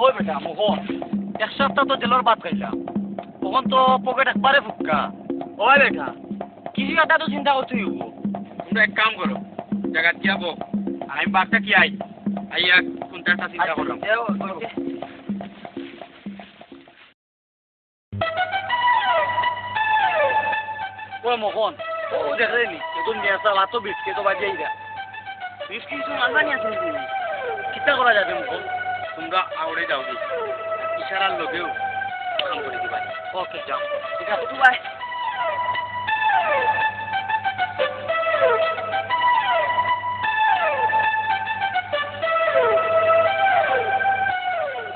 ওই বেটা মোহন এক সপ্তাহ তো জেলার ভাত খাইলাম তখন তো পকেট একবারে ফুক্কা ওই বেটা কিছু একটা তো চিন্তা করতে হইব তোমরা এক কাম করো জায়গা যাব আমি বাচ্চা কি আইয়া কোনটা একটা চিন্তা করলাম ওই মোহন ও দেখে নি এখন নিয়ে আসা ভাত বিস্কে তো বাজিয়ে যা বিস্কি কিছু মানবানি আছে কিতা করা যাবে মোহন তোমরা আউড়ে যাও দি ইশারার লোকেও কাম করে দিবা ওকে যাও ঠিক আছে তুই বাই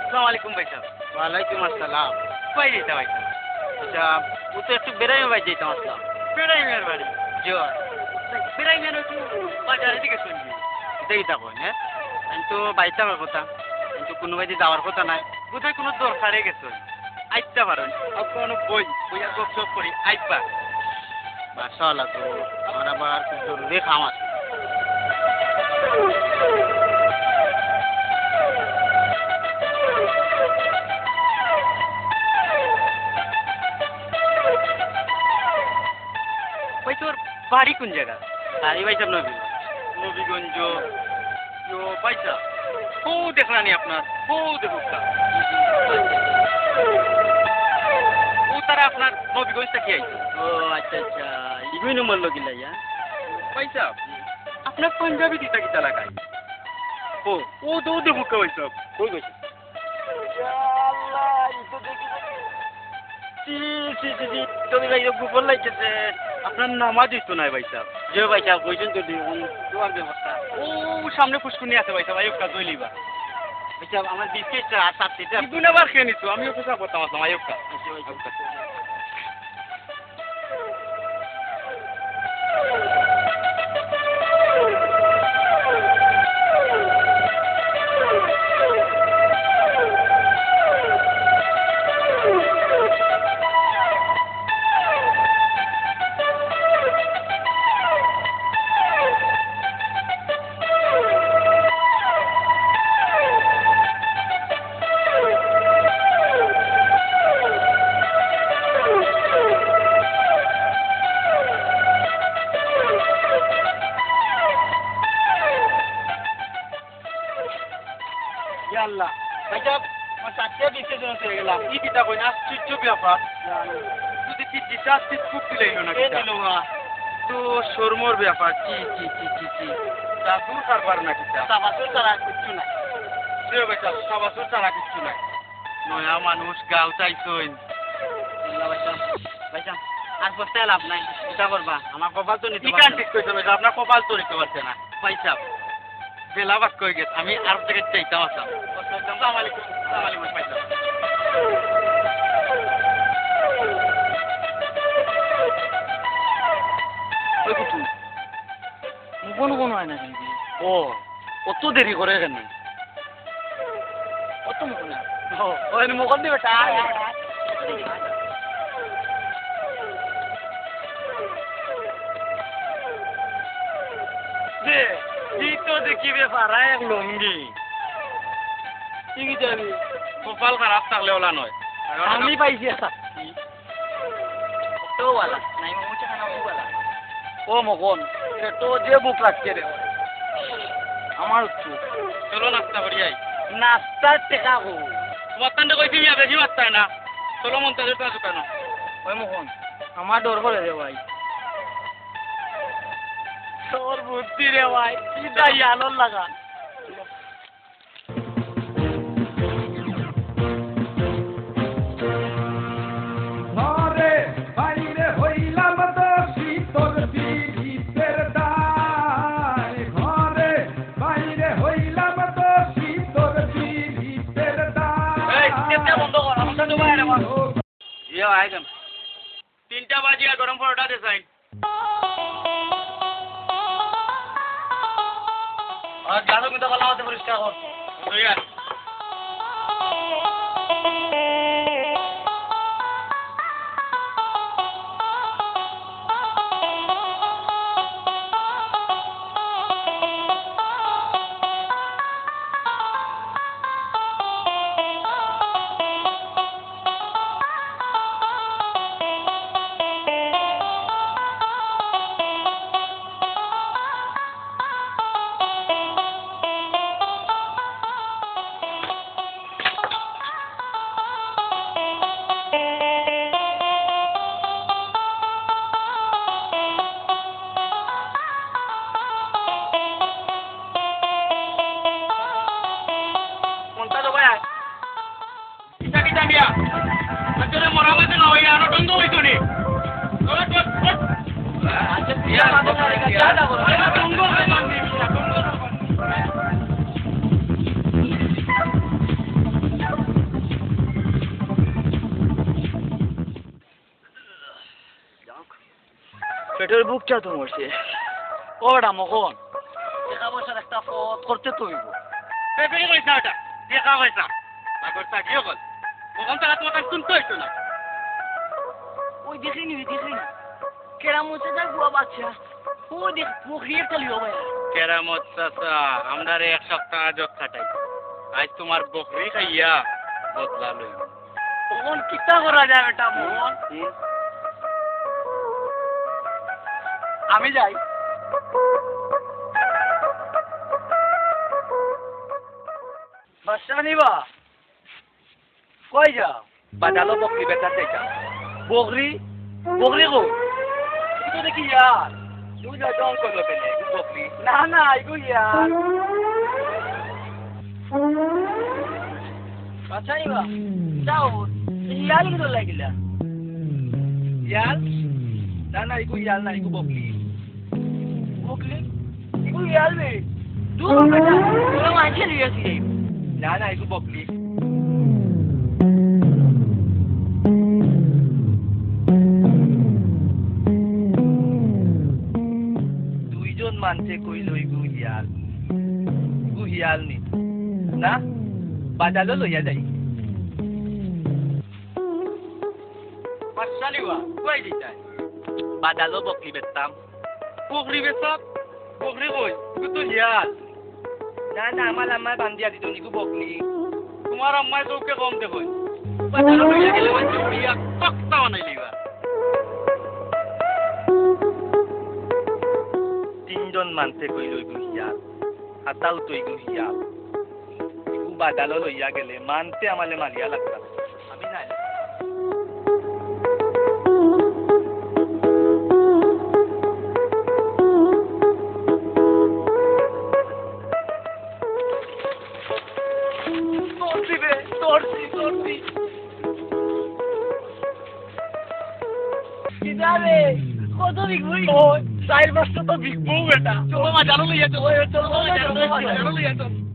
আসসালামু আলাইকুম ভাই সাহেব ওয়ালাইকুম আসসালাম কই যেতে ভাই সাহেব আচ্ছা ও তো একটু বেড়াই ভাই যেতাম আসলাম বেড়াইমের বাড়ি জোর বেড়াই মেন একটু বাজারের দিকে শুনবি দেখি তা কই হ্যাঁ আমি তো বাইতে আমার কথা কিন্তু কোনো বাইতে যাওয়ার কথা নাই বোধহয় কোনো দরকারে গেছে আইতে পারেন আর কোনো বইয়া গপ সপ করি আইবা মাশাআল্লাহ তো আমার আবার খুব জরুরি কাম আছে ভাই তোর বাড়ি কোন জায়গা বাড়ি ভাই সাহেব নবীগঞ্জ পয়সা ও দেখলানি আপনার ও দেখুক ও তারা আপনার নবীগঞ্জ থেকে আইছে ও আচ্ছা আচ্ছা ইগুই নম্বর লগিলা ইয়া পয়সা আপনার পাঞ্জাবি দিতা কিতা লাগাই ও ও তো দেখুক পয়সা কই গেছে তুমি ভাই গোপন লাগছে আপনার নামাজ হইতো নাই ভাই সাহেব যে ভাই সাহেব কইছেন তো দেখুন তোমার ব্যবস্থা ও সামনে ফুসকুনি আছে ভাই সাহেব আয়ুব কাজ হইলিবা ভাই সাহেব আমার বিস্কিটটা আর সাতটিটা দুই নাম্বার খেয়ে নিতো আমিও কথা করতাম আসলাম আয়ুব কাজ আল্লাহ ভাই সাহেব আমার সাতটা বিস্কিট জন্য হয়ে গেলাম কি কিতা কই না আশ্চর্য ব্যাপার যদি কি দিতা আসছিস খুব দিলাই না কে দিল মা তো শর্মর ব্যাপার কি কি কি কি কি জাদুর কারবার না কিতা সাবাসুর তারা কিচ্ছু নাই সে বেটা সাবাসুর তারা কিচ্ছু নাই নয়া মানুষ গাও চাইছইন ভাই সাহেব আর বস্তায় লাভ নাই এটা করবা আমার কপাল তো নিতে কি কান ঠিক কইছো বেটা আপনার কপাল তো নিতে পারছে না পয়সা বেলা বাদ কই গেছে আমি আর থেকে চাইতাম আসাম আসসালামু আলাইকুম আসসালামু আলাইকুম পয়সা ওই কুটু মুখন কোন হয় না কিন্তু ও কত দেরি করে কেন কত মুখ না ওই মুখন দিবে তো দেখি ব্যাপার এক লঙ্গি ঠিকই যাবি কপাল খারাপ থাকলে ওলা নয় আমি পাইছি তো वाला নাই মুছে খানা মুবালা ও মগন তো যে বুক লাগছে রে আমার তো চলো নাস্তা করি আই নাস্তা টেকা গো তোমার তান্ডে কইছি মিয়া বেশি মাস্তায় না চলো মন্তাজের কাছে কেন ওই মগন আমার ডর করে রে ভাই তোর বুদ্ধি রে ভাই কি দাই আলোর লাগা আইটেম 3টা বাজিয়া গরম পরোটা দে সাইন আর জানো কিন্তু গলা মতে পরিষ্কার কর দইয়া ইয়া আজকে মরা মাঝে না হইয়া আরো দন্দ হইতো নি আচ্ছা দিয়া মাঝে না যা করো দন্দ হইতো পেটের বুকটা তো মরছে ওটা মখন টাকা পয়সার একটা পথ করতে তো হইব পেপেরি কইছা ওটা দেখা হইছা আগর তা কি হল কখন তারা তোমাকে শুনতে হইতো না ওই দেখিনি কেরাম হচ্ছে যা গুয়া বাচ্চা ও দেখ মুখিয়ে চলিও ভাই কেরামত চাচা আমরা এক সপ্তাহ জগ খাটাই আজ তোমার বকরি খাইয়া বদলা লই তখন কিতা করা যায় বেটা মোহন আমি যাই বাচ্চা নিবা কই যাও বাজালো বকরি বেচার যাইতা বকরি বকরি কো এটা দেখি ইয়ার তুই যা জং করলো কেন বকরি না এগো ইয়ার বাচ্চা নিবা যাও ইয়ার কি তোর লাগিলা ইয়াল না ইকু ইয়াল না ইকু বকরি বকরি এগো ইয়ার বে দূর বেটা তোরা মাঝে লিয়েছি না ইকু বকরি দুইজন মানছে কইল ইগু হিয়াল নি না বাজালো লইয়া যাই মাসালিবা কই দিতাই বাজালো বকরি বেচতাম বকরি বেচত বকরি কই তুই হিয়াল না আমার বান্ধিয়া দিত নিকু বকলি তোমার আম্মাই তোকে কম দেখো বাজালো লইয়া গেলে মানে বিয়া তক্তা বানাই লিবা তিনজন মানছে কইল ইগু হিয়াল হাতাও তো ইগু হিয়াল ইগু বাজালো লইয়া গেলে মানতে আমালে মারিয়া লাগতাম আমি নাই torsi. কিদারে কত বিগবই ও সাইল বাসটা তো বিগবো বেটা চলো মা জানো লইয়া চলো চলো মা জানো লইয়া চলো